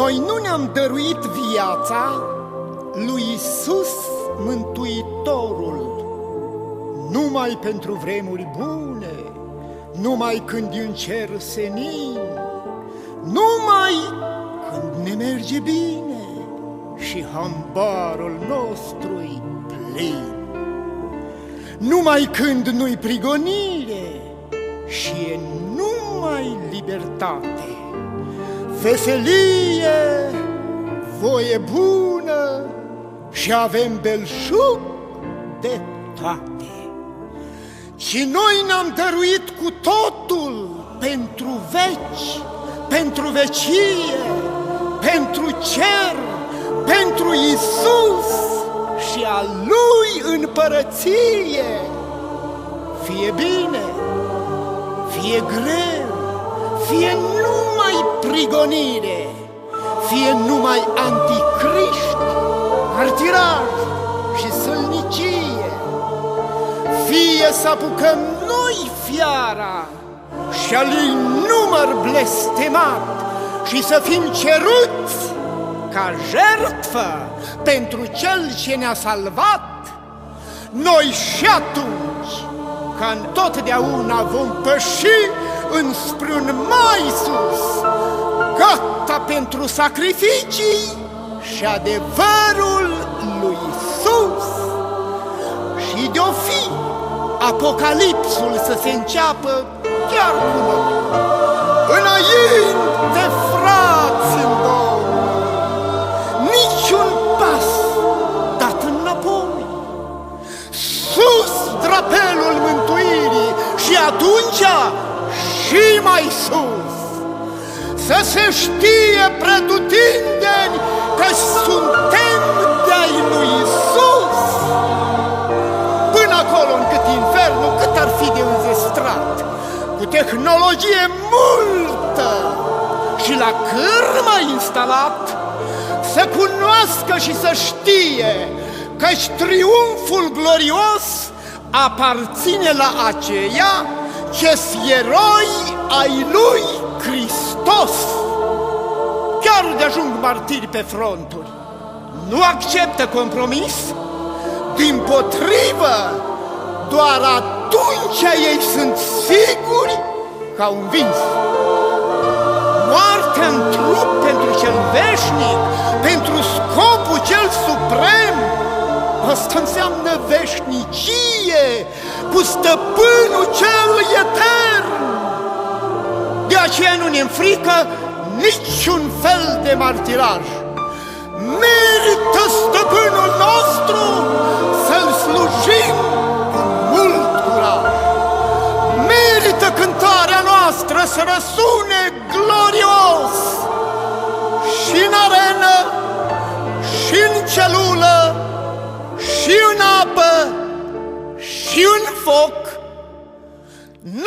Noi nu ne-am dăruit viața lui Iisus Mântuitorul numai pentru vremuri bune, numai când e în cer senin, numai când ne merge bine și hambarul nostru-i plin, numai când nu-i prigonire și e numai libertate, veselie, voie bună și avem belșug de toate. Și noi ne-am dăruit cu totul pentru veci, pentru vecie, pentru cer, pentru Iisus și a Lui împărăție. Fie bine, fie greu, fie numai prigonire, fie numai anticriști, martiraj și sălnicie, fie să apucăm noi fiara și a lui număr blestemat și să fim ceruți ca jertfă pentru Cel ce ne-a salvat, noi și atunci, ca întotdeauna, vom păși înspre un mai sus, gata pentru sacrificii și adevărul lui Iisus. Și de-o fi apocalipsul să se înceapă chiar cu noi, înainte, frați în Domnul, niciun pas dat înapoi, sus drapelul mântuirii și atunci și mai sus, să se știe pretutindeni că suntem de-ai lui Iisus. Până acolo, încât infernul, cât ar fi de înzestrat, cu tehnologie multă și la cârmă instalat, să cunoască și să știe că-și triumful glorios aparține la aceia ce-s eroi ai lui Hristos. Chiar de ajung martiri pe fronturi, nu acceptă compromis, dimpotrivă, doar atunci ei sunt siguri că au învins. Moartea în trup pentru cel veșnic, pentru scopul cel suprem, asta înseamnă veșnicie cu stăpânul cel etern. De aceea nu ne înfrică niciun fel de martiraj. Merită stăpânul nostru să-L slujim cu mult curaj. Merită cântarea noastră să răsune glorios și în arenă, și în celulă, și în apă, și în foc.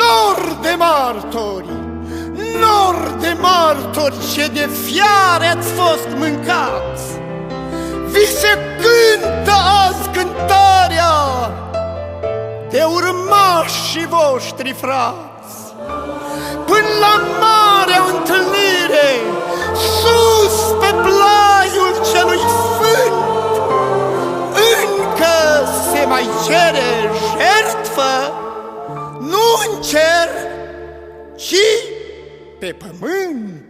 Nor de martori, nor de martori, ce de fiare ați fost mâncați, vi se cântă azi cântarea de urmașii voștri frați. Până la marea întâlnire, sus pe plaiul celui sfânt, încă se mai cere jertfă, nu în cer, ci pe pământ.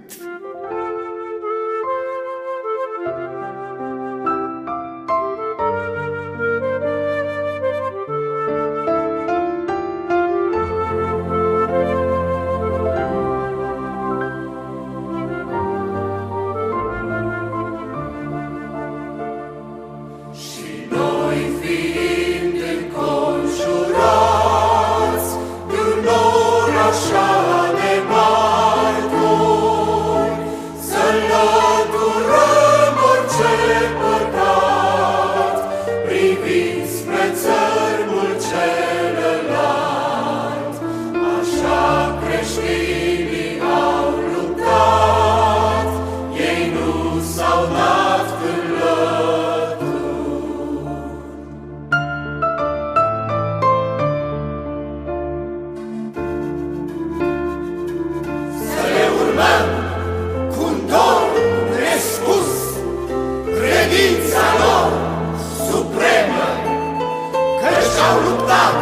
și-au luptat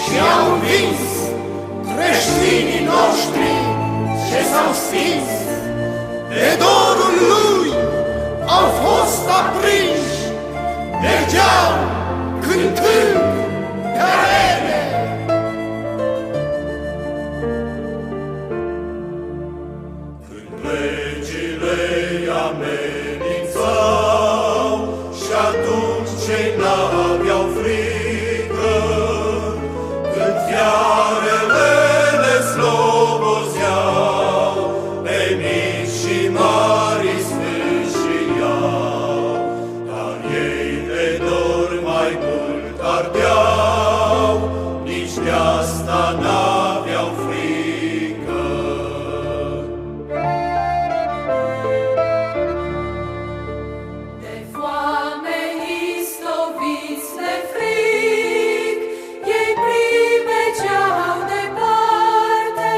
și au învins creștinii noștri ce s-au stins. De dorul lui au fost aprinși, mergeau cântând pe arene. Când legile amenințau și atunci cei n-aveau frică, când fiarele le slobozeau, pe mici și mari sfârșiau, dar ei de dor mai mult ardeau, nici de asta n-aveau frică. De foame istoviți de fric, ei primegeau departe,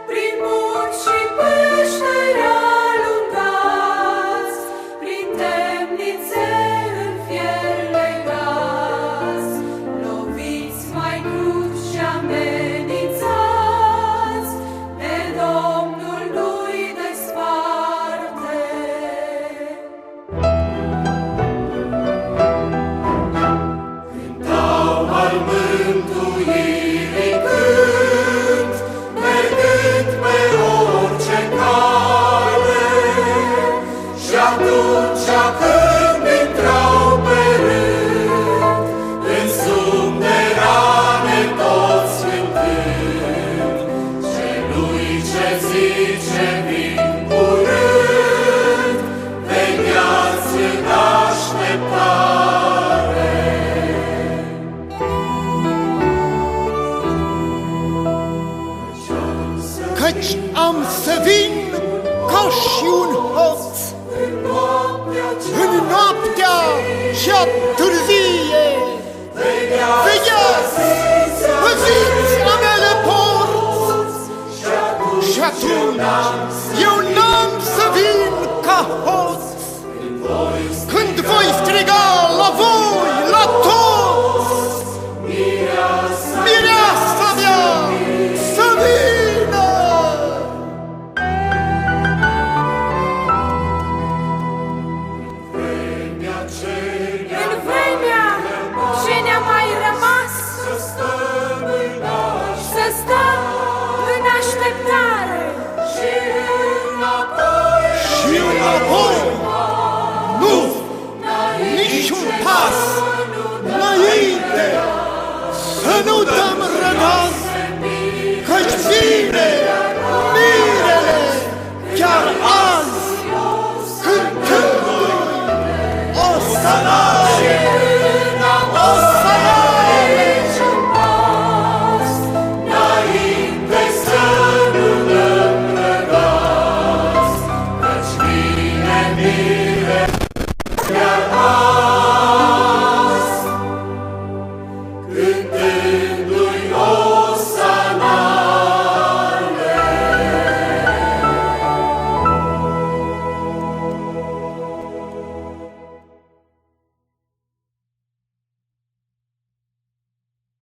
prin munți și peșteri alungați, prin temnițe în fier legați, loviți mai crud și amenințați, de Domnul nu-i desparte. Cântau al mântuirii cânt, mergând pe orice cale, și atunci când intrau pe rând, în sum de rane toți cântând, celui ce zice vin curând, vegheați în așteptare. Căci am să vin ca și un hoț în noaptea cea târzie. Vegheați, păziți amele porți, și atunci eu n-am să vin ca hoț. Când voi striga la voi, la toți, mireasa mea să vină. În vremea ce ne-a mai rămas, să stăm în așteptare. Și înapoi, nu, niciun pas înainte, să nu dăm răgaz, căci vine mirele chiar azi, cântându-i o să nască.